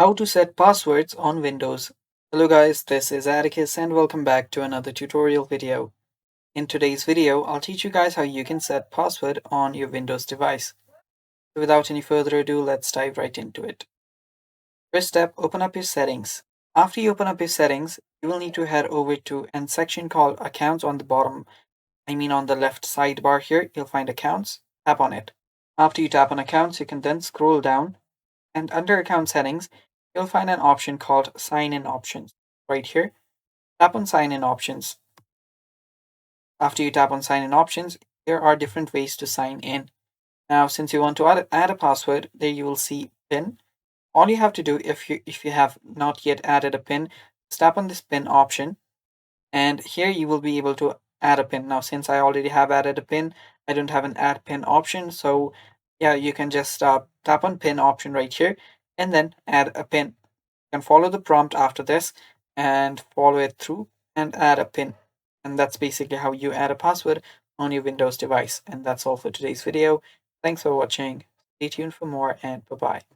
How to set passwords on Windows. Hello guys, this is Atticus and welcome back to another tutorial video. In today's video, I'll teach you guys how you can set password on your Windows device. So without any further ado, let's dive right into it. First step, open up your settings. After you open up your settings, you will need to head over to a section called Accounts on the bottom. On the left sidebar here, you'll find Accounts. Tap on it. After you tap on Accounts, you can then scroll down and under account settings, you'll find an option called sign in options. Right here, tap on sign in options. After you tap on sign in options, there are different ways to sign in. Now, since you want to add a password, there you will see PIN. All you have to do if you have not yet added a PIN, just tap on this PIN option, and here you will be able to add a PIN. Now, since I already have added a PIN, I don't have an add PIN option, so yeah, you can just tap on PIN option right here and then add a PIN. You can follow the prompt after this and follow it through and add a PIN. And that's basically how you add a password on your Windows device. And that's all for today's video. Thanks for watching. Stay tuned for more and bye bye.